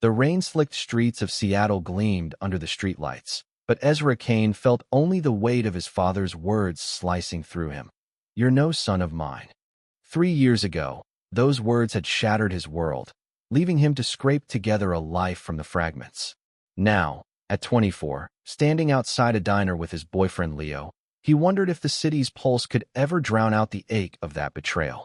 The rain-slicked streets of Seattle gleamed under the streetlights, but Ezra Kane felt only the weight of his father's words slicing through him. "You're no son of mine." 3 years ago, those words had shattered his world, leaving him to scrape together a life from the fragments. Now, at 24, standing outside a diner with his boyfriend Leo, he wondered if the city's pulse could ever drown out the ache of that betrayal.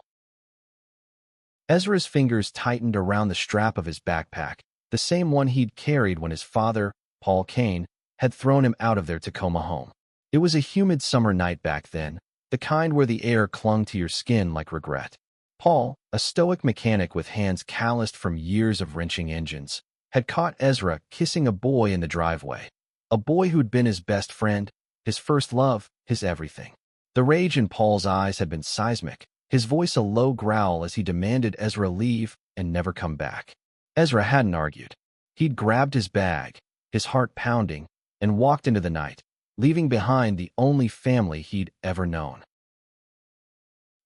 Ezra's fingers tightened around the strap of his backpack, the same one he'd carried when his father, Paul Kane, had thrown him out of their Tacoma home. It was a humid summer night back then, the kind where the air clung to your skin like regret. Paul, a stoic mechanic with hands calloused from years of wrenching engines, had caught Ezra kissing a boy in the driveway. A boy who'd been his best friend, his first love, his everything. The rage in Paul's eyes had been seismic, his voice a low growl as he demanded Ezra leave and never come back. Ezra hadn't argued. He'd grabbed his bag, his heart pounding, and walked into the night, leaving behind the only family he'd ever known.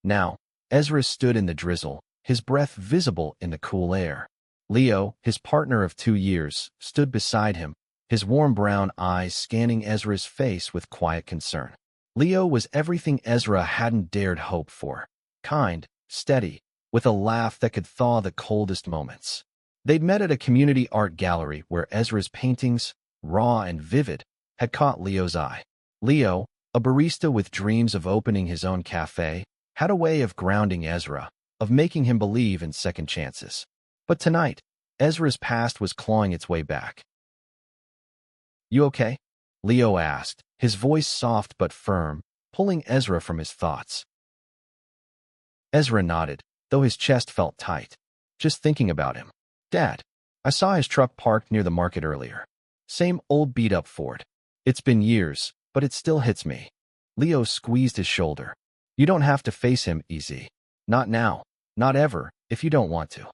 Now, Ezra stood in the drizzle, his breath visible in the cool air. Leo, his partner of 2 years, stood beside him, his warm brown eyes scanning Ezra's face with quiet concern. Leo was everything Ezra hadn't dared hope for. Kind, steady, with a laugh that could thaw the coldest moments. They'd met at a community art gallery where Ezra's paintings, raw and vivid, had caught Leo's eye. Leo, a barista with dreams of opening his own cafe, had a way of grounding Ezra, of making him believe in second chances. But tonight, Ezra's past was clawing its way back. "You okay?" Leo asked, his voice soft but firm, pulling Ezra from his thoughts. Ezra nodded, though his chest felt tight. "Just thinking about him. Dad, I saw his truck parked near the market earlier. Same old beat-up Ford. It's been years, but it still hits me." Leo squeezed his shoulder. "You don't have to face him, easy. Not now, not ever, if you don't want to."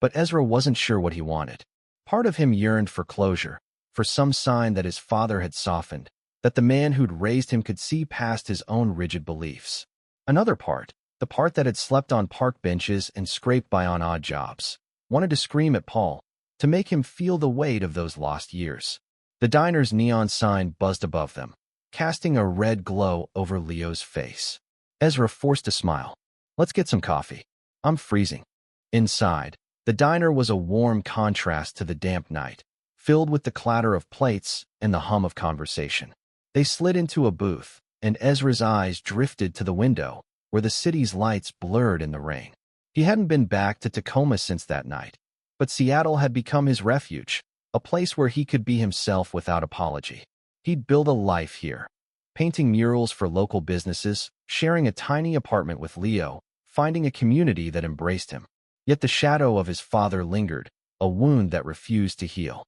But Ezra wasn't sure what he wanted. Part of him yearned for closure, for some sign that his father had softened, that the man who'd raised him could see past his own rigid beliefs. Another part, the part that had slept on park benches and scraped by on odd jobs, wanted to scream at Paul, to make him feel the weight of those lost years. The diner's neon sign buzzed above them, casting a red glow over Leo's face. Ezra forced a smile. "Let's get some coffee. I'm freezing." Inside, the diner was a warm contrast to the damp night, filled with the clatter of plates and the hum of conversation. They slid into a booth, and Ezra's eyes drifted to the window, where the city's lights blurred in the rain. He hadn't been back to Tacoma since that night, but Seattle had become his refuge, a place where he could be himself without apology. He'd build a life here, painting murals for local businesses, sharing a tiny apartment with Leo, finding a community that embraced him. Yet the shadow of his father lingered, a wound that refused to heal.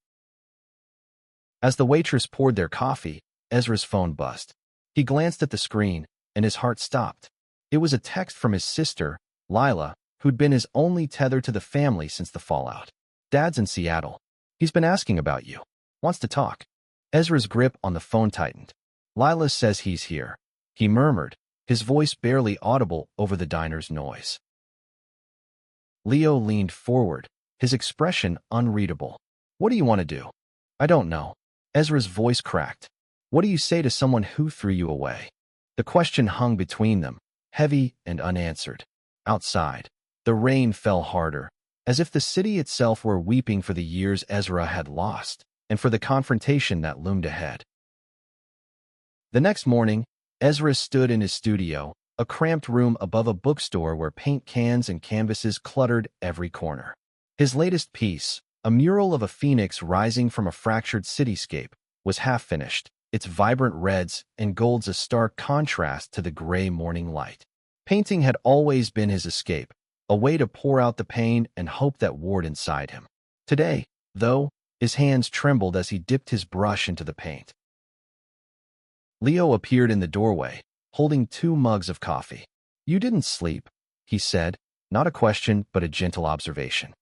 As the waitress poured their coffee, Ezra's phone buzzed. He glanced at the screen, and his heart stopped. It was a text from his sister, Lila, who'd been his only tether to the family since the fallout. "Dad's in Seattle. He's been asking about you. Wants to talk." Ezra's grip on the phone tightened. "Lila says he's here," he murmured, his voice barely audible over the diner's noise. Leo leaned forward, his expression unreadable. "What do you want to do?" "I don't know." Ezra's voice cracked. "What do you say to someone who threw you away?" The question hung between them, heavy and unanswered. Outside, the rain fell harder, as if the city itself were weeping for the years Ezra had lost, and for the confrontation that loomed ahead. The next morning, Ezra stood in his studio, a cramped room above a bookstore where paint cans and canvases cluttered every corner. His latest piece, a mural of a phoenix rising from a fractured cityscape, was half-finished, its vibrant reds and golds a stark contrast to the gray morning light. Painting had always been his escape, a way to pour out the pain and hope that warred inside him. Today, though, his hands trembled as he dipped his brush into the paint. Leo appeared in the doorway, holding 2 mugs of coffee. "You didn't sleep," he said, not a question but a gentle observation.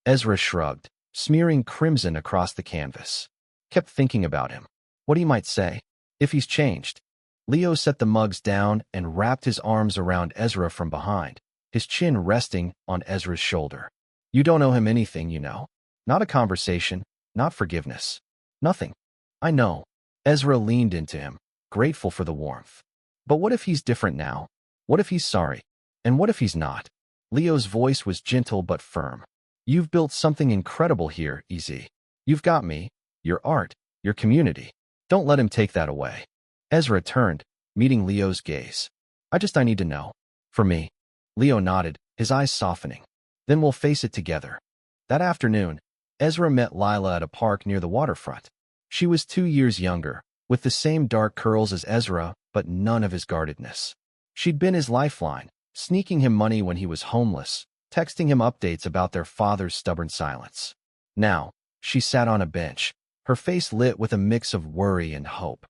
Ezra shrugged, smearing crimson across the canvas. Kept thinking about him. What he might say, if he's changed. Leo set the mugs down and wrapped his arms around Ezra from behind, his chin resting on Ezra's shoulder. You don't owe him anything, you know. Not a conversation, not forgiveness. Nothing. I know. Ezra leaned into him, grateful for the warmth. But what if he's different now? What if he's sorry? And what if he's not? Leo's voice was gentle but firm. You've built something incredible here, EZ. You've got me, your art, your community. Don't let him take that away. Ezra turned, meeting Leo's gaze. I need to know. For me. Leo nodded, his eyes softening. Then we'll face it together. That afternoon, Ezra met Lila at a park near the waterfront. She was 2 years younger, with the same dark curls as Ezra, but none of his guardedness. She'd been his lifeline, sneaking him money when he was homeless, texting him updates about their father's stubborn silence. Now, she sat on a bench, her face lit with a mix of worry and hope.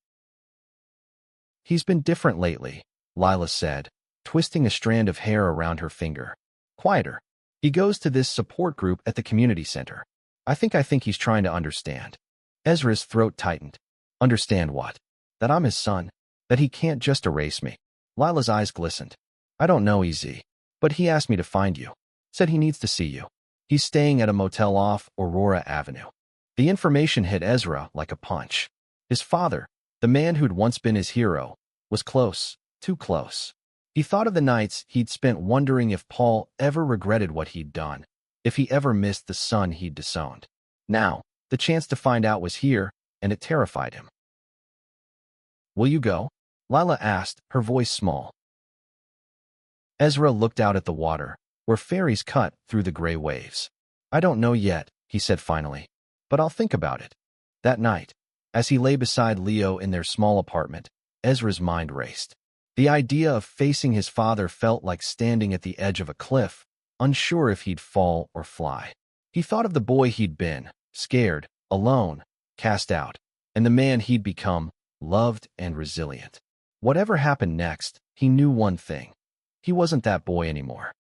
He's been different lately, Lila said, twisting a strand of hair around her finger. Quieter. He goes to this support group at the community center. I think he's trying to understand. Ezra's throat tightened. Understand what? That I'm his son. That he can't just erase me. Lila's eyes glistened. I don't know, EZ. But he asked me to find you. Said he needs to see you. He's staying at a motel off Aurora Avenue. The information hit Ezra like a punch. His father, the man who'd once been his hero, was close, too close. He thought of the nights he'd spent wondering if Paul ever regretted what he'd done, if he ever missed the son he'd disowned. Now, the chance to find out was here, and it terrified him. Will you go? Lila asked, her voice small. Ezra looked out at the water, where ferries cut through the gray waves. I don't know yet, he said finally, but I'll think about it. That night, as he lay beside Leo in their small apartment, Ezra's mind raced. The idea of facing his father felt like standing at the edge of a cliff, unsure if he'd fall or fly. He thought of the boy he'd been, scared, alone, cast out, and the man he'd become, loved and resilient. Whatever happened next, he knew one thing. He wasn't that boy anymore.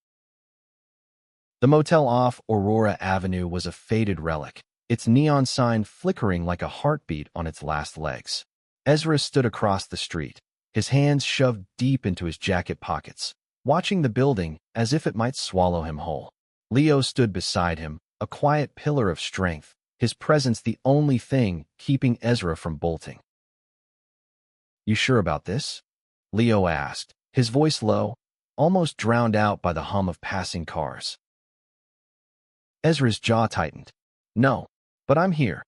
The motel off Aurora Avenue was a faded relic, its neon sign flickering like a heartbeat on its last legs. Ezra stood across the street, his hands shoved deep into his jacket pockets, watching the building as if it might swallow him whole. Leo stood beside him, a quiet pillar of strength, his presence the only thing keeping Ezra from bolting. You sure about this? Leo asked, his voice low, almost drowned out by the hum of passing cars. Ezra's jaw tightened. No, but I'm here.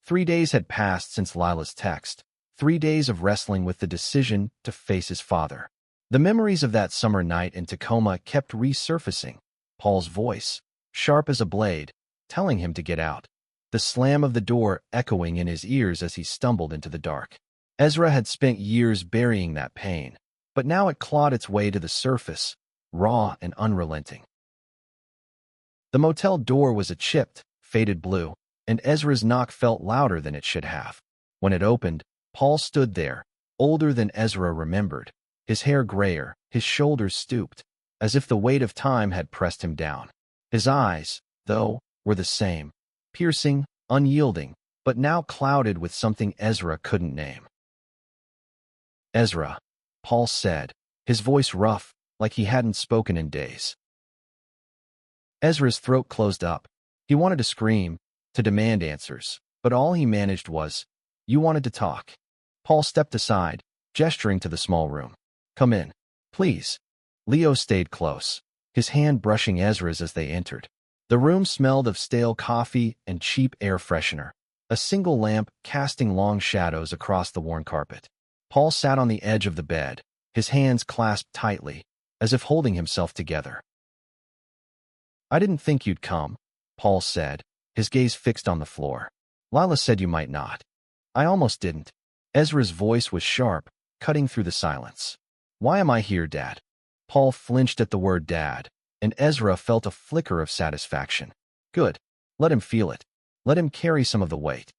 3 days had passed since Lila's text. 3 days of wrestling with the decision to face his father. The memories of that summer night in Tacoma kept resurfacing. Paul's voice, sharp as a blade, telling him to get out. The slam of the door echoing in his ears as he stumbled into the dark. Ezra had spent years burying that pain, but now it clawed its way to the surface, raw and unrelenting. The motel door was a chipped, faded blue, and Ezra's knock felt louder than it should have. When it opened, Paul stood there, older than Ezra remembered, his hair grayer, his shoulders stooped, as if the weight of time had pressed him down. His eyes, though, were the same, piercing, unyielding, but now clouded with something Ezra couldn't name. Ezra, Paul said, his voice rough, like he hadn't spoken in days. Ezra's throat closed up. He wanted to scream, to demand answers, but all he managed was, You wanted to talk. Paul stepped aside, gesturing to the small room. Come in, please. Leo stayed close, his hand brushing Ezra's as they entered. The room smelled of stale coffee and cheap air freshener, a single lamp casting long shadows across the worn carpet. Paul sat on the edge of the bed, his hands clasped tightly, as if holding himself together. I didn't think you'd come, Paul said, his gaze fixed on the floor. Lila said you might not. I almost didn't. Ezra's voice was sharp, cutting through the silence. Why am I here, Dad? Paul flinched at the word Dad, and Ezra felt a flicker of satisfaction. Good. Let him feel it. Let him carry some of the weight.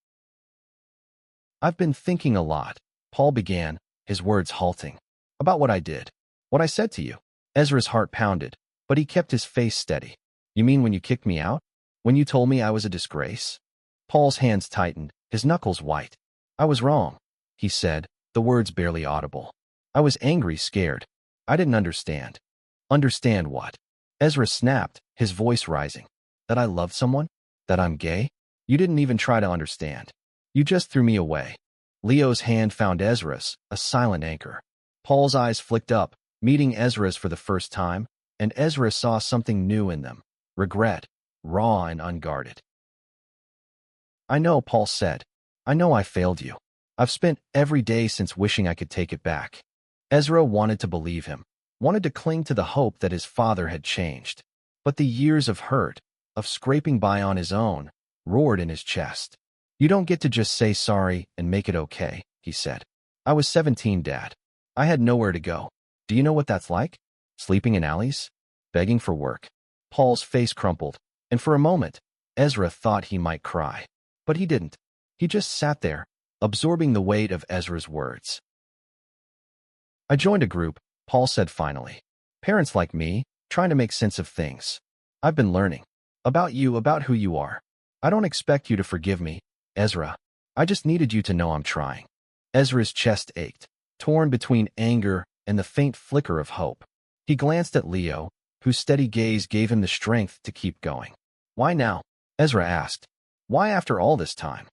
I've been thinking a lot, Paul began, his words halting. About what I did. What I said to you. Ezra's heart pounded, but he kept his face steady. You mean when you kicked me out? When you told me I was a disgrace? Paul's hands tightened, his knuckles white. I was wrong, he said, the words barely audible. I was angry, scared. I didn't understand. Understand what? Ezra snapped, his voice rising. That I loved someone? That I'm gay? You didn't even try to understand. You just threw me away. Leo's hand found Ezra's, a silent anchor. Paul's eyes flicked up, meeting Ezra's for the first time, and Ezra saw something new in them. Regret, raw and unguarded. I know, Paul said. I know I failed you. I've spent every day since wishing I could take it back. Ezra wanted to believe him, wanted to cling to the hope that his father had changed. But the years of hurt, of scraping by on his own, roared in his chest. You don't get to just say sorry and make it okay, he said. I was 17, Dad. I had nowhere to go. Do you know what that's like? Sleeping in alleys? Begging for work? Paul's face crumpled, and for a moment, Ezra thought he might cry. But he didn't. He just sat there, absorbing the weight of Ezra's words. I joined a group, Paul said finally. Parents like me, trying to make sense of things. I've been learning. About you, about who you are. I don't expect you to forgive me, Ezra. I just needed you to know I'm trying. Ezra's chest ached, torn between anger and the faint flicker of hope. He glanced at Leo, whose steady gaze gave him the strength to keep going. Why now? Ezra asked. Why after all this time?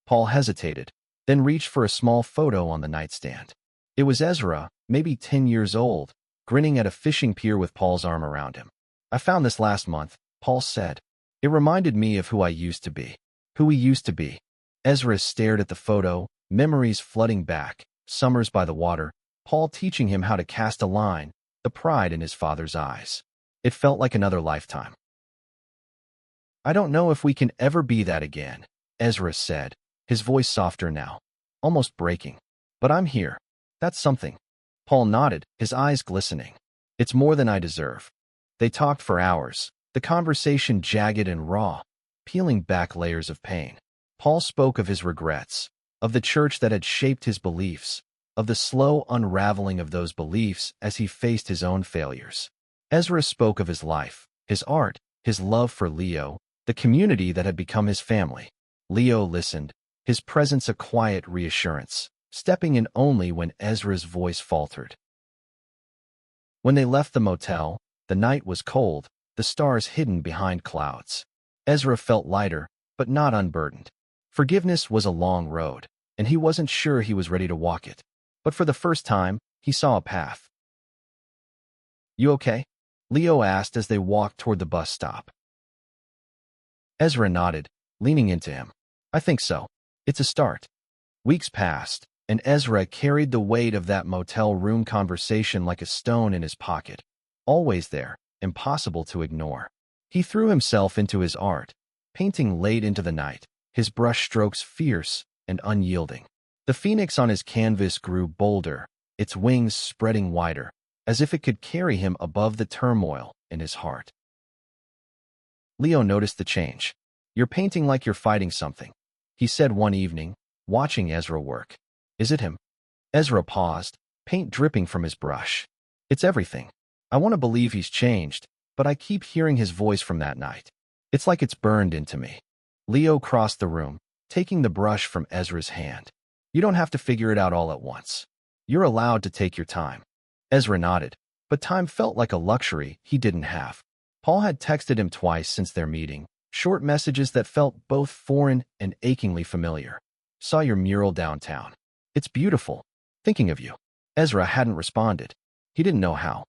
Paul hesitated, then reached for a small photo on the nightstand. It was Ezra, maybe 10 years old, grinning at a fishing pier with Paul's arm around him. I found this last month, Paul said. It reminded me of who I used to be. Who we used to be. Ezra stared at the photo, memories flooding back, summers by the water, Paul teaching him how to cast a line, the pride in his father's eyes. It felt like another lifetime. I don't know if we can ever be that again, Ezra said, his voice softer now, almost breaking. But I'm here. That's something. Paul nodded, his eyes glistening. It's more than I deserve. They talked for hours, the conversation jagged and raw, peeling back layers of pain. Paul spoke of his regrets, of the church that had shaped his beliefs, of the slow unraveling of those beliefs as he faced his own failures. Ezra spoke of his life, his art, his love for Leo, the community that had become his family. Leo listened, his presence a quiet reassurance, stepping in only when Ezra's voice faltered. When they left the motel, the night was cold, the stars hidden behind clouds. Ezra felt lighter, but not unburdened. Forgiveness was a long road, and he wasn't sure he was ready to walk it. But for the first time, he saw a path. You okay? Leo asked as they walked toward the bus stop. Ezra nodded, leaning into him. I think so. It's a start. Weeks passed, and Ezra carried the weight of that motel room conversation like a stone in his pocket. Always there, impossible to ignore. He threw himself into his art, painting late into the night, his brush strokes fierce and unyielding. The phoenix on his canvas grew bolder, its wings spreading wider, as if it could carry him above the turmoil in his heart. Leo noticed the change. You're painting like you're fighting something, he said one evening, watching Ezra work. Is it him? Ezra paused, paint dripping from his brush. It's everything. I want to believe he's changed, but I keep hearing his voice from that night. It's like it's burned into me. Leo crossed the room, taking the brush from Ezra's hand. You don't have to figure it out all at once. You're allowed to take your time. Ezra nodded, but time felt like a luxury he didn't have. Paul had texted him twice since their meeting, short messages that felt both foreign and achingly familiar. Saw your mural downtown. It's beautiful. Thinking of you. Ezra hadn't responded. He didn't know how.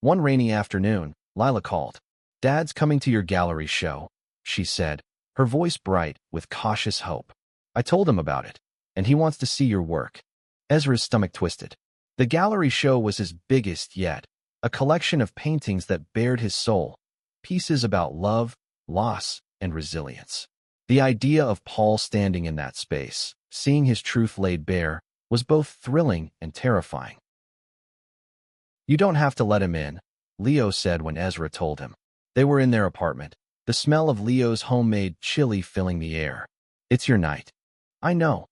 One rainy afternoon, Lila called. Dad's coming to your gallery show, she said, her voice bright with cautious hope. I told him about it, and he wants to see your work. Ezra's stomach twisted. The gallery show was his biggest yet, a collection of paintings that bared his soul, pieces about love, loss, and resilience. The idea of Paul standing in that space, seeing his truth laid bare, was both thrilling and terrifying. You don't have to let him in, Leo said when Ezra told him. They were in their apartment, the smell of Leo's homemade chili filling the air. It's your night. I know,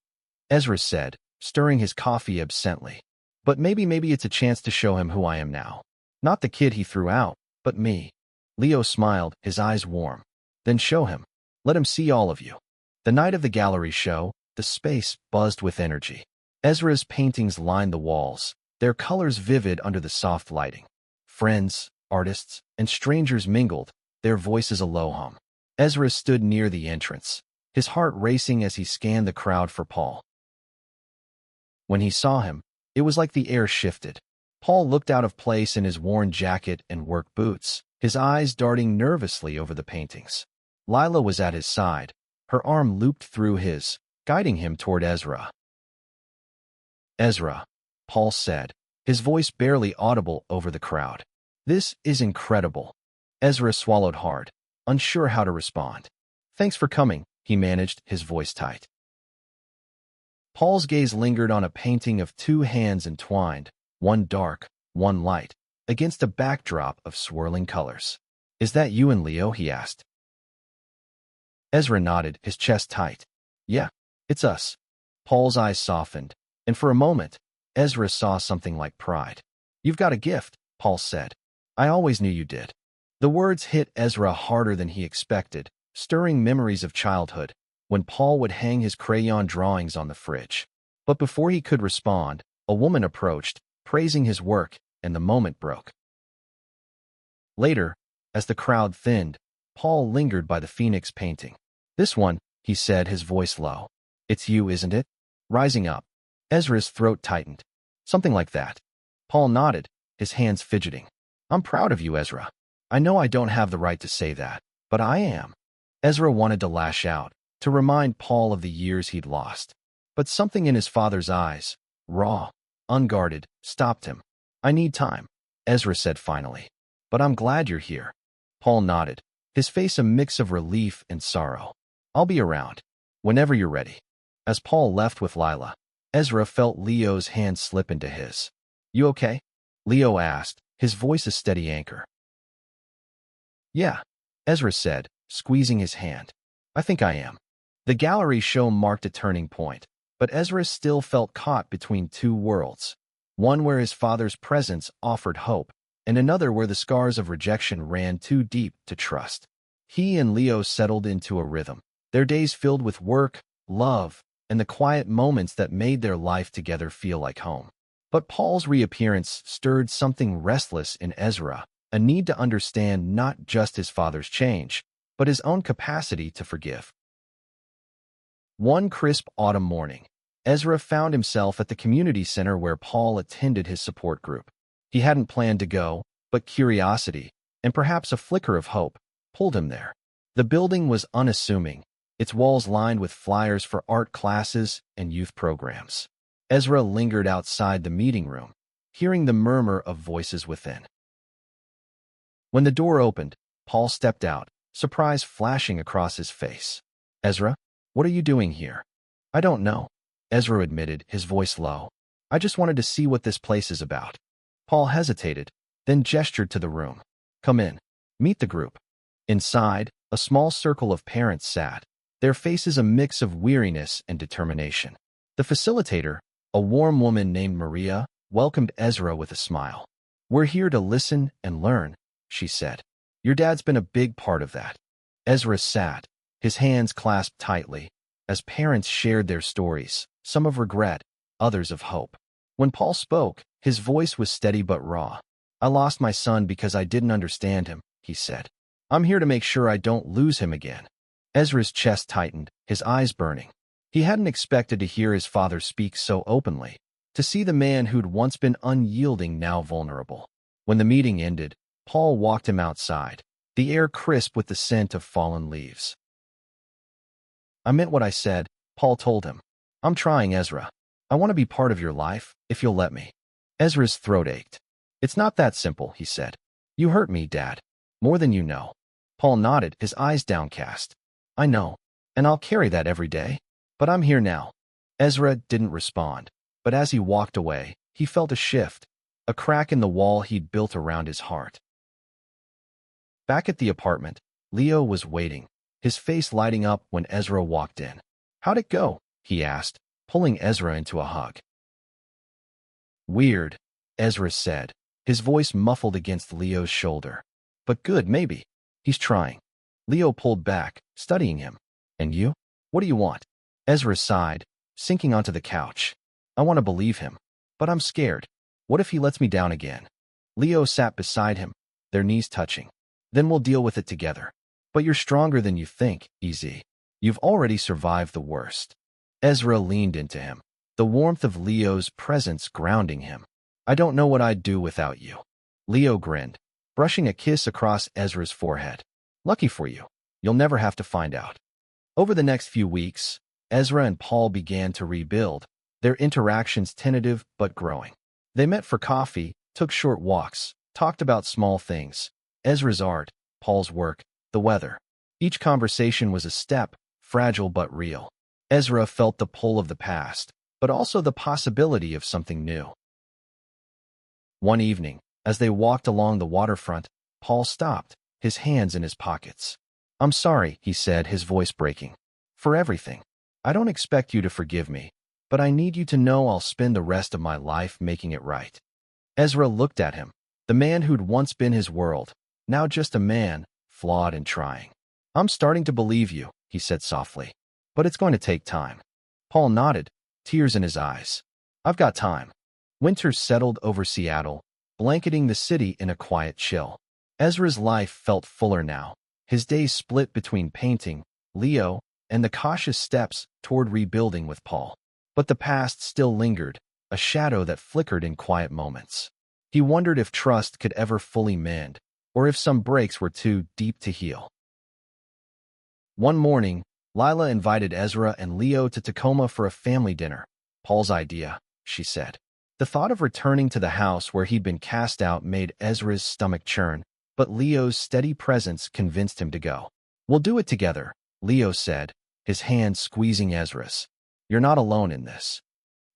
Ezra said, stirring his coffee absently. But maybe it's a chance to show him who I am now. Not the kid he threw out, but me. Leo smiled, his eyes warm. Then show him. Let him see all of you. The night of the gallery show, the space buzzed with energy. Ezra's paintings lined the walls, their colors vivid under the soft lighting. Friends, artists, and strangers mingled, their voices a low hum. Ezra stood near the entrance, his heart racing as he scanned the crowd for Paul. When he saw him, it was like the air shifted. Paul looked out of place in his worn jacket and work boots, his eyes darting nervously over the paintings. Lila was at his side, her arm looped through his, guiding him toward Ezra. "Ezra," Paul said, his voice barely audible over the crowd. "This is incredible." Ezra swallowed hard, unsure how to respond. "Thanks for coming," he managed, his voice tight. Paul's gaze lingered on a painting of two hands entwined, one dark, one light, against a backdrop of swirling colors. "Is that you and Leo?" he asked. Ezra nodded, his chest tight. "Yeah, it's us." Paul's eyes softened, and for a moment, Ezra saw something like pride. "You've got a gift," Paul said. "I always knew you did." The words hit Ezra harder than he expected, stirring memories of childhood, when Paul would hang his crayon drawings on the fridge. But before he could respond, a woman approached, praising his work, and the moment broke. Later, as the crowd thinned, Paul lingered by the Phoenix painting. "This one," he said, his voice low. "It's you, isn't it?" Rising up, Ezra's throat tightened. "Something like that." Paul nodded, his hands fidgeting. "I'm proud of you, Ezra. I know I don't have the right to say that, but I am." Ezra wanted to lash out, to remind Paul of the years he'd lost. But something in his father's eyes, raw, unguarded, stopped him. "I need time," Ezra said finally. "But I'm glad you're here." Paul nodded, his face a mix of relief and sorrow. "I'll be around, whenever you're ready." As Paul left with Lila, Ezra felt Leo's hand slip into his. "You okay?" Leo asked, his voice a steady anchor. "Yeah," Ezra said, squeezing his hand. "I think I am." The gallery show marked a turning point, but Ezra still felt caught between two worlds, one where his father's presence offered hope, and another where the scars of rejection ran too deep to trust. He and Leo settled into a rhythm, their days filled with work, love, and the quiet moments that made their life together feel like home. But Paul's reappearance stirred something restless in Ezra, a need to understand not just his father's change, but his own capacity to forgive. One crisp autumn morning, Ezra found himself at the community center where Paul attended his support group. He hadn't planned to go, but curiosity, and perhaps a flicker of hope, pulled him there. The building was unassuming, its walls lined with flyers for art classes and youth programs. Ezra lingered outside the meeting room, hearing the murmur of voices within. When the door opened, Paul stepped out, surprise flashing across his face. "Ezra, what are you doing here?" "I don't know," Ezra admitted, his voice low. "I just wanted to see what this place is about." Paul hesitated, then gestured to the room. "Come in. Meet the group." Inside, a small circle of parents sat, their faces a mix of weariness and determination. The facilitator, a warm woman named Maria, welcomed Ezra with a smile. "We're here to listen and learn," she said. "Your dad's been a big part of that." Ezra sat, his hands clasped tightly, as parents shared their stories, some of regret, others of hope. When Paul spoke, his voice was steady but raw. "I lost my son because I didn't understand him," he said. "I'm here to make sure I don't lose him again." Ezra's chest tightened, his eyes burning. He hadn't expected to hear his father speak so openly, to see the man who'd once been unyielding now vulnerable. When the meeting ended, Paul walked him outside, the air crisp with the scent of fallen leaves. "I meant what I said," Paul told him. "I'm trying, Ezra. I want to be part of your life, if you'll let me." Ezra's throat ached. "It's not that simple," he said. "You hurt me, Dad. More than you know." Paul nodded, his eyes downcast. "I know, and I'll carry that every day. But I'm here now." Ezra didn't respond, but as he walked away, he felt a shift, a crack in the wall he'd built around his heart. Back at the apartment, Leo was waiting, his face lighting up when Ezra walked in. "How'd it go?" he asked, pulling Ezra into a hug. "Weird," Ezra said, his voice muffled against Leo's shoulder. "But good, maybe. He's trying." Leo pulled back, studying him. "And you? What do you want?" Ezra sighed, sinking onto the couch. "I want to believe him, but I'm scared. What if he lets me down again?" Leo sat beside him, their knees touching. Then we'll deal with it together. But you're stronger than you think, EZ. You've already survived the worst. Ezra leaned into him, the warmth of Leo's presence grounding him. I don't know what I'd do without you. Leo grinned, brushing a kiss across Ezra's forehead. Lucky for you. You'll never have to find out. Over the next few weeks, Ezra and Paul began to rebuild, their interactions tentative but growing. They met for coffee, took short walks, talked about small things. Ezra's art, Paul's work, the weather. Each conversation was a step, fragile but real. Ezra felt the pull of the past, but also the possibility of something new. One evening, as they walked along the waterfront, Paul stopped, his hands in his pockets. I'm sorry, he said, his voice breaking. For everything. I don't expect you to forgive me, but I need you to know I'll spend the rest of my life making it right. Ezra looked at him, the man who'd once been his world, now just a man, flawed and trying. I'm starting to believe you, he said softly, but it's going to take time. Paul nodded, tears in his eyes. I've got time. Winter settled over Seattle, blanketing the city in a quiet chill. Ezra's life felt fuller now, his days split between painting, Leo, and the cautious steps toward rebuilding with Paul. But the past still lingered, a shadow that flickered in quiet moments. He wondered if trust could ever fully mend, or if some breaks were too deep to heal. One morning, Lila invited Ezra and Leo to Tacoma for a family dinner. Paul's idea, she said. The thought of returning to the house where he'd been cast out made Ezra's stomach churn, but Leo's steady presence convinced him to go. We'll do it together, Leo said, his hand squeezing Ezra's. You're not alone in this.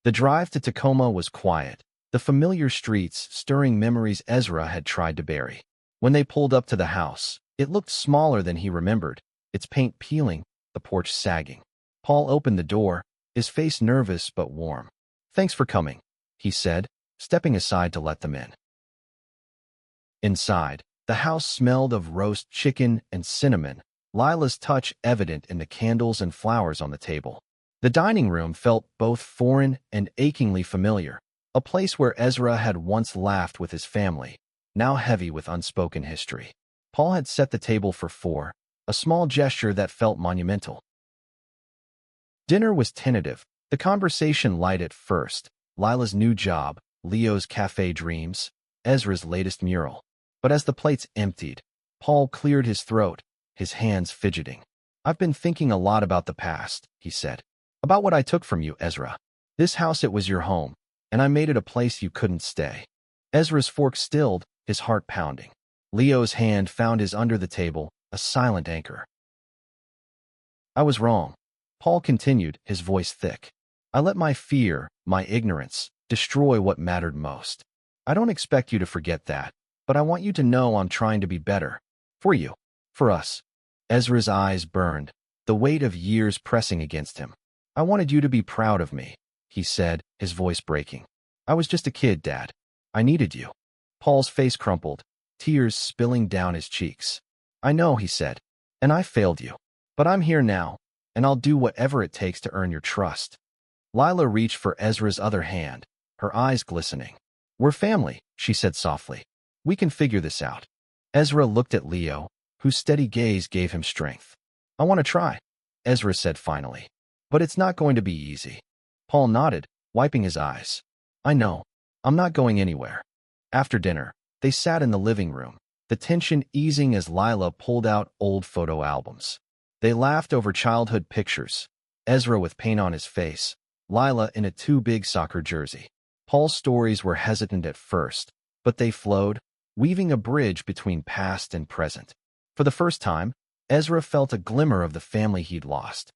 The drive to Tacoma was quiet, the familiar streets stirring memories Ezra had tried to bury. When they pulled up to the house, it looked smaller than he remembered, its paint peeling, the porch sagging. Paul opened the door, his face nervous but warm. Thanks for coming, he said, stepping aside to let them in. Inside, the house smelled of roast chicken and cinnamon, Lila's touch evident in the candles and flowers on the table. The dining room felt both foreign and achingly familiar, a place where Ezra had once laughed with his family, now heavy with unspoken history. Paul had set the table for four, a small gesture that felt monumental. Dinner was tentative, the conversation light at first, Lila's new job, Leo's cafe dreams, Ezra's latest mural. But as the plates emptied, Paul cleared his throat, his hands fidgeting. I've been thinking a lot about the past, he said. About what I took from you, Ezra. This house, it was your home, and I made it a place you couldn't stay. Ezra's fork stilled, his heart pounding. Leo's hand found his under the table, a silent anchor. I was wrong, Paul continued, his voice thick. I let my fear, my ignorance, destroy what mattered most. I don't expect you to forget that, but I want you to know I'm trying to be better. For you. For us. Ezra's eyes burned, the weight of years pressing against him. I wanted you to be proud of me, he said, his voice breaking. I was just a kid, Dad. I needed you. Paul's face crumpled, tears spilling down his cheeks. I know, he said, and I failed you. But I'm here now, and I'll do whatever it takes to earn your trust. Lila reached for Ezra's other hand, her eyes glistening. We're family, she said softly. We can figure this out. Ezra looked at Leo, whose steady gaze gave him strength. I want to try, Ezra said finally. But it's not going to be easy. Paul nodded, wiping his eyes. I know. I'm not going anywhere. After dinner, they sat in the living room, the tension easing as Lila pulled out old photo albums. They laughed over childhood pictures, Ezra with paint on his face, Lila in a too big soccer jersey. Paul's stories were hesitant at first, but they flowed, weaving a bridge between past and present. For the first time, Ezra felt a glimmer of the family he'd lost.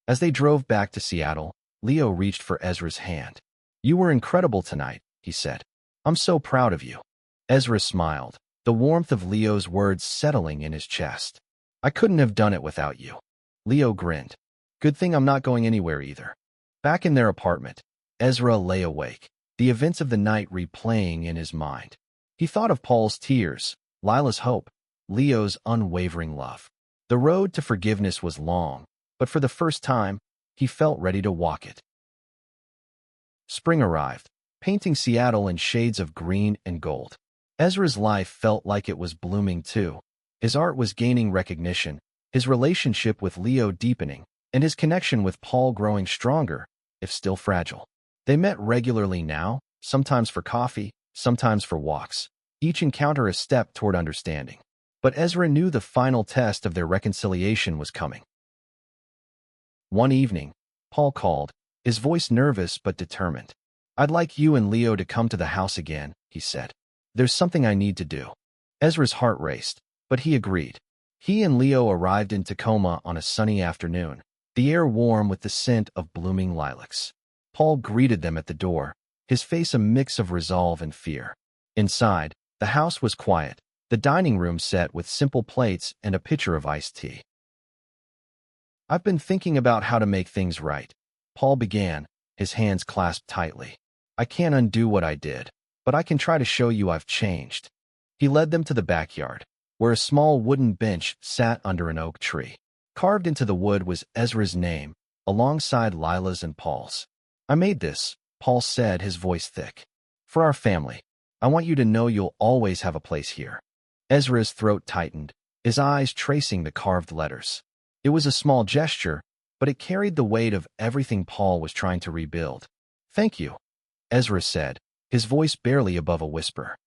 As they drove back to Seattle, Leo reached for Ezra's hand. You were incredible tonight, he said. I'm so proud of you. Ezra smiled, the warmth of Leo's words settling in his chest. I couldn't have done it without you. Leo grinned. Good thing I'm not going anywhere either. Back in their apartment, Ezra lay awake, the events of the night replaying in his mind. He thought of Paul's tears, Lila's hope, Leo's unwavering love. The road to forgiveness was long, but for the first time, he felt ready to walk it. Spring arrived, painting Seattle in shades of green and gold. Ezra's life felt like it was blooming too. His art was gaining recognition, his relationship with Leo deepening, and his connection with Paul growing stronger, if still fragile. They met regularly now, sometimes for coffee, sometimes for walks, each encounter a step toward understanding. But Ezra knew the final test of their reconciliation was coming. One evening, Paul called, his voice nervous but determined. "I'd like you and Leo to come to the house again," he said. "There's something I need to do." Ezra's heart raced, but he agreed. He and Leo arrived in Tacoma on a sunny afternoon, the air warm with the scent of blooming lilacs. Paul greeted them at the door, his face a mix of resolve and fear. Inside, the house was quiet, the dining room set with simple plates and a pitcher of iced tea. "I've been thinking about how to make things right," Paul began, his hands clasped tightly. "I can't undo what I did, but I can try to show you I've changed." He led them to the backyard, where a small wooden bench sat under an oak tree. Carved into the wood was Ezra's name, alongside Lila's and Paul's. "I made this," Paul said, his voice thick. "For our family. I want you to know you'll always have a place here." Ezra's throat tightened, his eyes tracing the carved letters. It was a small gesture, but it carried the weight of everything Paul was trying to rebuild. "Thank you," Ezra said, his voice barely above a whisper.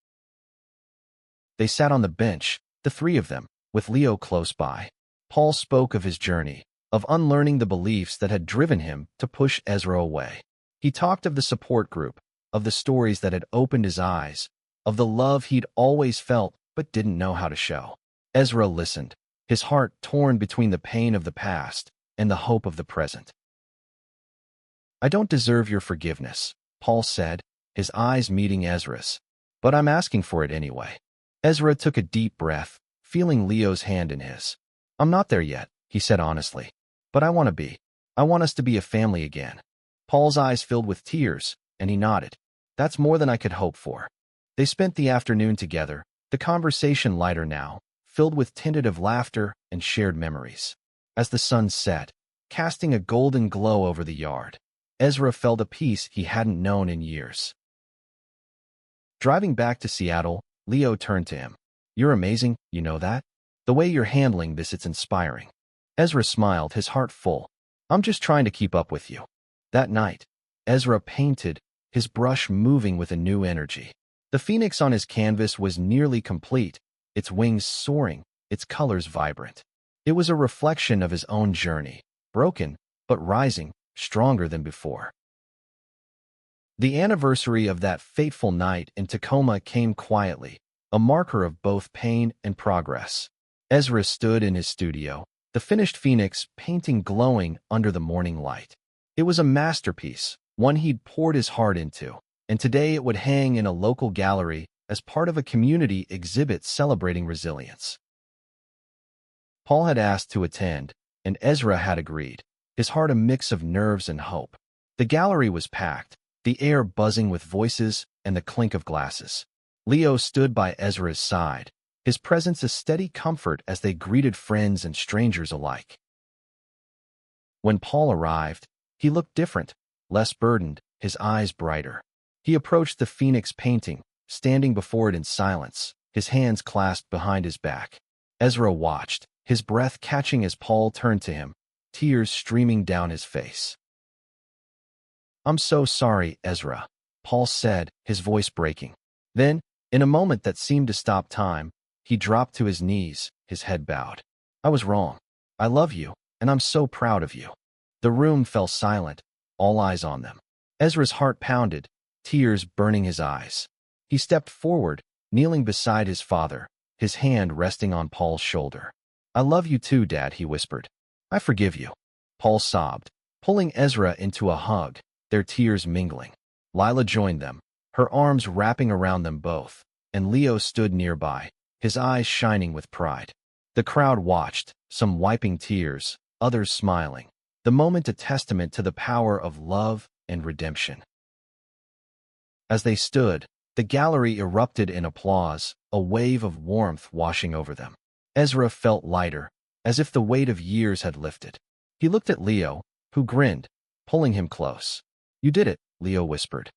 They sat on the bench, the three of them, with Leo close by. Paul spoke of his journey, of unlearning the beliefs that had driven him to push Ezra away. He talked of the support group, of the stories that had opened his eyes, of the love he'd always felt but didn't know how to show. Ezra listened, his heart torn between the pain of the past and the hope of the present. "I don't deserve your forgiveness," Paul said, his eyes meeting Ezra's, "but I'm asking for it anyway." Ezra took a deep breath, feeling Leo's hand in his. "I'm not there yet," he said honestly, "but I want to be. I want us to be a family again." Paul's eyes filled with tears, and he nodded. "That's more than I could hope for." They spent the afternoon together, the conversation lighter now, filled with tentative laughter and shared memories. As the sun set, casting a golden glow over the yard, Ezra felt a peace he hadn't known in years. Driving back to Seattle, Leo turned to him. "You're amazing, you know that? The way you're handling this, it's inspiring." Ezra smiled, his heart full. "I'm just trying to keep up with you." That night, Ezra painted, his brush moving with a new energy. The phoenix on his canvas was nearly complete, its wings soaring, its colors vibrant. It was a reflection of his own journey, broken, but rising, stronger than before. The anniversary of that fateful night in Tacoma came quietly, a marker of both pain and progress. Ezra stood in his studio, the finished phoenix painting glowing under the morning light. It was a masterpiece, one he'd poured his heart into, and today it would hang in a local gallery as part of a community exhibit celebrating resilience. Paul had asked to attend, and Ezra had agreed, his heart a mix of nerves and hope. The gallery was packed, the air buzzing with voices and the clink of glasses. Leo stood by Ezra's side, his presence a steady comfort as they greeted friends and strangers alike. When Paul arrived, he looked different, less burdened, his eyes brighter. He approached the phoenix painting, standing before it in silence, his hands clasped behind his back. Ezra watched, his breath catching as Paul turned to him, tears streaming down his face. "I'm so sorry, Ezra," Paul said, his voice breaking. Then, in a moment that seemed to stop time, he dropped to his knees, his head bowed. "I was wrong. I love you, and I'm so proud of you." The room fell silent, all eyes on them. Ezra's heart pounded, tears burning his eyes. He stepped forward, kneeling beside his father, his hand resting on Paul's shoulder. "I love you too, Dad," he whispered. "I forgive you." Paul sobbed, pulling Ezra into a hug, their tears mingling. Lila joined them, her arms wrapping around them both, and Leo stood nearby, his eyes shining with pride. The crowd watched, some wiping tears, others smiling, the moment a testament to the power of love and redemption. As they stood, the gallery erupted in applause, a wave of warmth washing over them. Ezra felt lighter, as if the weight of years had lifted. He looked at Leo, who grinned, pulling him close. "You did it," Leo whispered.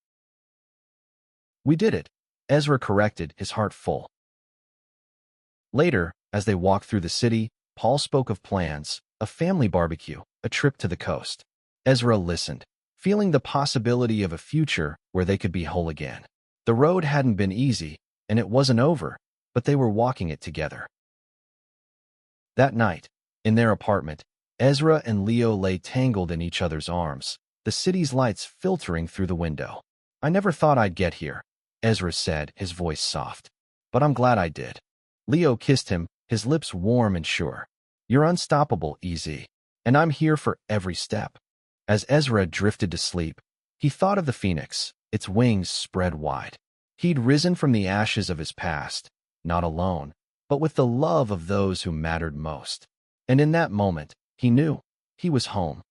"We did it," Ezra corrected, his heart full. Later, as they walked through the city, Paul spoke of plans, a family barbecue, a trip to the coast. Ezra listened, feeling the possibility of a future where they could be whole again. The road hadn't been easy, and it wasn't over, but they were walking it together. That night, in their apartment, Ezra and Leo lay tangled in each other's arms, the city's lights filtering through the window. "I never thought I'd get here," Ezra said, his voice soft. "But I'm glad I did." Leo kissed him, his lips warm and sure. "You're unstoppable, EZ, and I'm here for every step." As Ezra drifted to sleep, he thought of the phoenix, its wings spread wide. He'd risen from the ashes of his past, not alone, but with the love of those who mattered most. And in that moment, he knew he was home.